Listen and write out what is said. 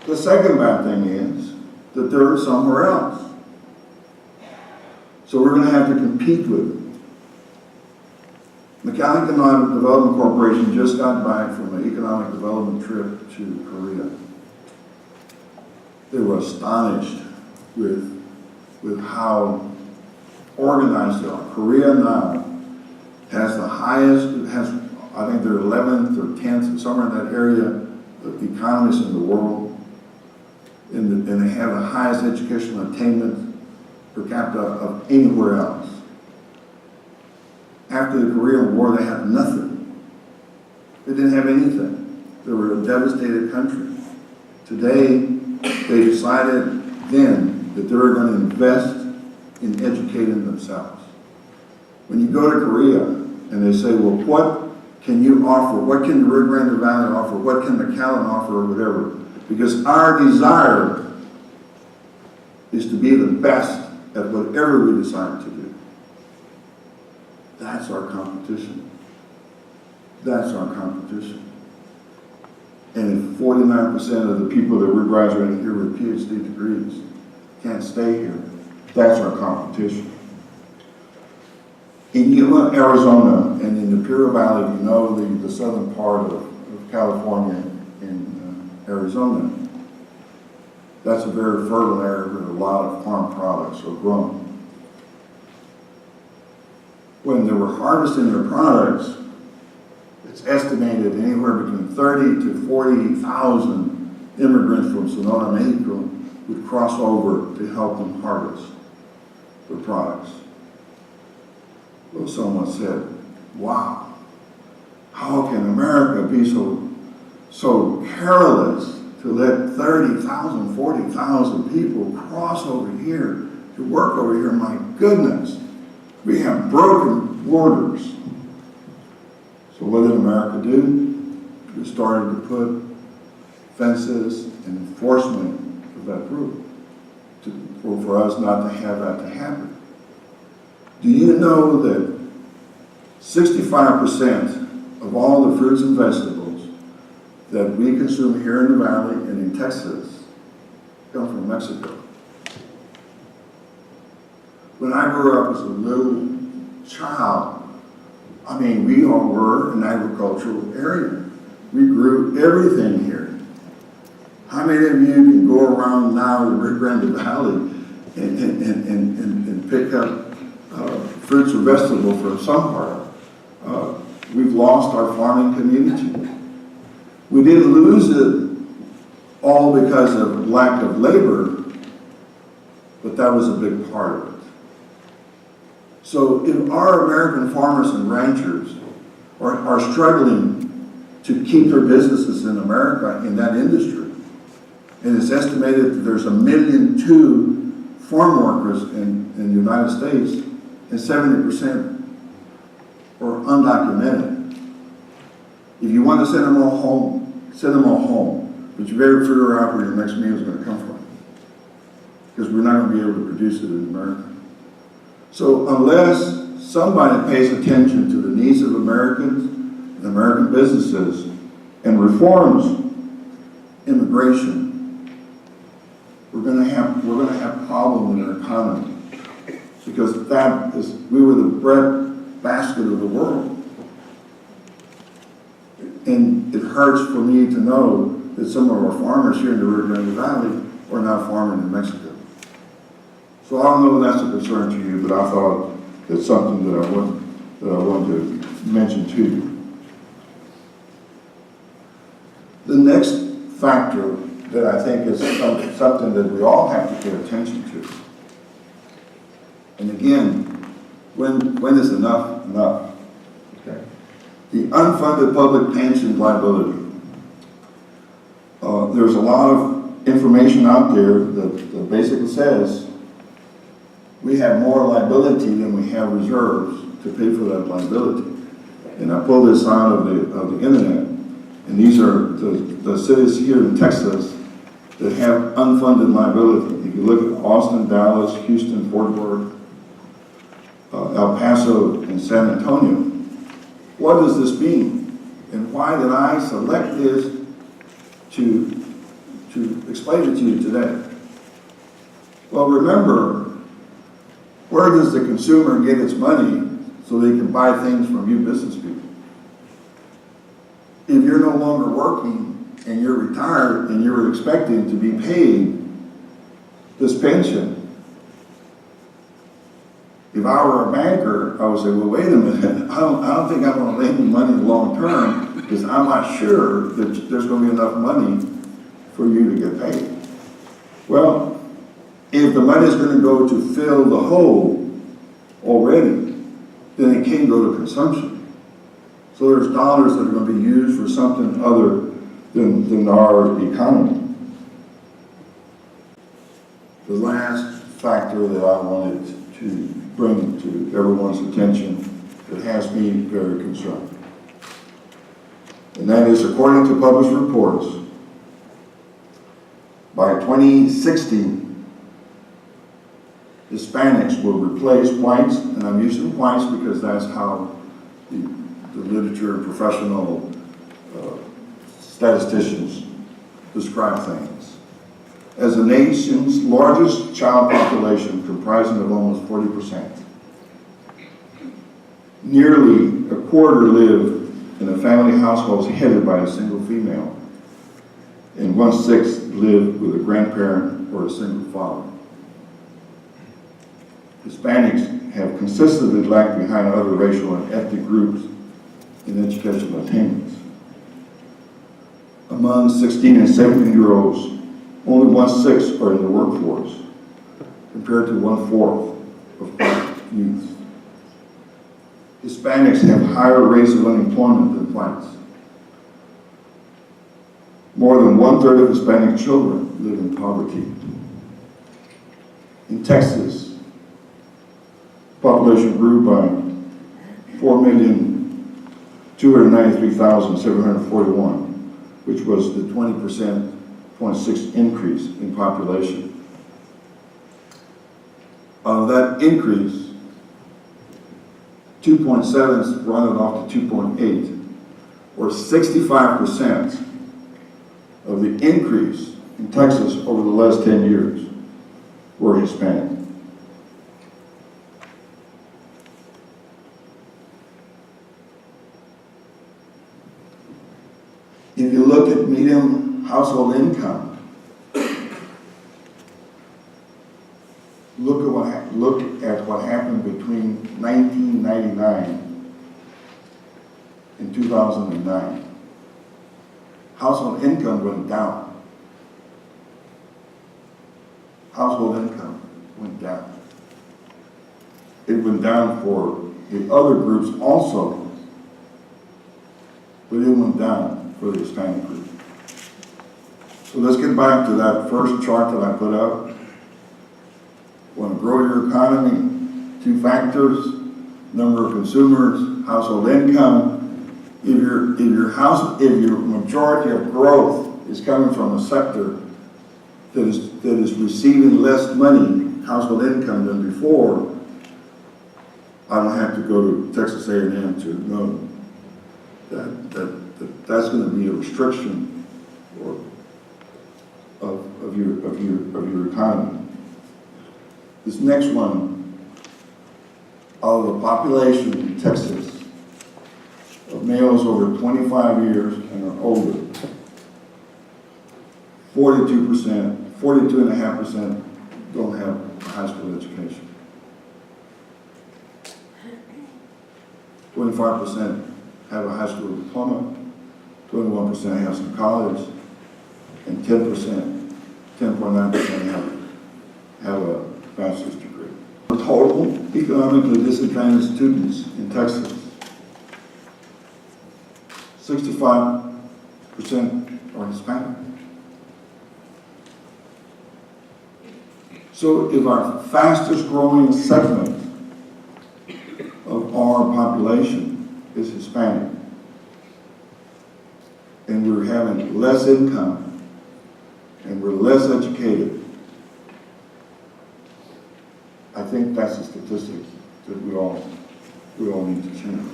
The second bad thing is that they're somewhere else. So we're going to have to compete with them. Mechanic Development Corporation just got back from an economic development trip to Korea. They were astonished with how organized they are. Korea now has the highest, it has, I think they're 11th or 10th, somewhere in that area, of economists in the world. And they have the highest educational attainment per capita of anywhere else. After the Korean War, they had nothing. They didn't have anything. They were a devastated country. Today, they decided then that they were going to invest in educating themselves. When you go to Korea and they say, well, what can you offer? What can the Rio Grande Valley offer? What can McAllen offer or whatever? Because our desire is to be the best at whatever we decide to do. That's our competition. That's our competition. And if 49% of the people that we're graduating here with PhD degrees can't stay here, that's our competition. In Yuma, Arizona, and in the Imperial Valley, you know, the southern part of California and Arizona, that's a very fertile area where a lot of farm products are grown. When they were harvesting their products, it's estimated anywhere between 30 to 40,000 immigrants from Sonora, Mexico would cross over to help them harvest their products. Well, someone said, wow, how can America be so careless to let 30,000, 40,000 people cross over here to work over here? My goodness, we have broken borders. So what did America do? We started to put fences and enforcement of that group for us not to have that to happen. Do you know that 65% of all the fruits and vegetables that we consume here in the valley and in Texas come from Mexico? When I grew up as a little child, I mean, we all were an agricultural area. We grew everything here. How many of you can go around now in the Rio Grande Valley and pick up fruits or vegetables from somewhere? We've lost our farming community. We didn't lose it all because of lack of labor, but that was a big part of it. So if our American farmers and ranchers are struggling to keep their businesses in America in that industry, and it's estimated that there's 1.2 million farm workers in the United States, and 70% are undocumented. If you want to send them all home, send them all home. But you better figure out where your next meal is going to come from, because we're not going to be able to produce it in America. So unless somebody pays attention to the needs of Americans and American businesses and reforms immigration, we're going to have problems in our economy, because we were the bread basket of the world. And it hurts for me to know that some of our farmers here in the Rio Grande Valley are now farming in Mexico. So I don't know if that's a concern to you, but I thought it's something that I want to mention to you. The next factor that I think is something that we all have to pay attention to. And again, when is enough enough? Okay. The unfunded public pension liability. There's a lot of information out there that basically says we have more liability than we have reserves to pay for that liability. And I pulled this out of the internet, and these are the cities here in Texas that have unfunded liability. If you look at Austin, Dallas, Houston, Fort Worth, El Paso, and San Antonio, what does this mean? And why did I select this to to explain it to you today. Well, remember, where does the consumer get its money so they can buy things from you business people? If you're no longer working and you're retired and you're expecting to be paid this pension, if I were a banker, I would say, well, wait a minute, I don't think I'm going to lend you money long term because I'm not sure that there's going to be enough money for you to get paid. Well, if the money is going to go to fill the hole already, then it can't go to consumption. So there's dollars that are going to be used for something other than our economy. The last factor that I wanted to bring to everyone's attention that has me very concerned, and that is, according to published reports, by 2060, Hispanics will replace whites, and I'm using whites because that's how the literature and professional statisticians describe things, as the nation's largest child population, comprising of almost 40%. Nearly a quarter live in a family household headed by a single female, and 1/6 live with a grandparent or a single father. Hispanics have consistently lagged behind other racial and ethnic groups in educational attainments. Among 16 and 17-year-olds, only 1/6 are in the workforce, compared to 1/4 of white youth. Hispanics have higher rates of unemployment than whites. More than 1/3 of Hispanic children live in poverty. In Texas, population grew by 4,293,741, which was the 20.6% increase in population. Of that increase, 2.7 is rounded off to 2.8, or 65% of the increase in Texas over the last 10 years were Hispanic. If you look at median household income, look at what happened between 1999 and 2009. Household income went down. Household income went down. It went down for the other groups also, but it went down for the Hispanic group. So let's get back to that first chart that I put up. Want to grow your economy? 2 factors: number of consumers, household income. If your majority of growth is coming from a sector that is receiving less money, household income, than before, I don't have to go to Texas A&M to know that's going to be a restriction of your economy. This next one, of the population in Texas of males over 25 years and are older, 42.5% don't have a high school education. 25% have a high school diploma, 21% have some college, and 10.9% have a bachelor's degree. Total economically disadvantaged students in Texas, 65% are Hispanic. So if our fastest growing segment of our population is Hispanic, and we're having less income, and we're less educated, I think that's a statistic that we all need to change.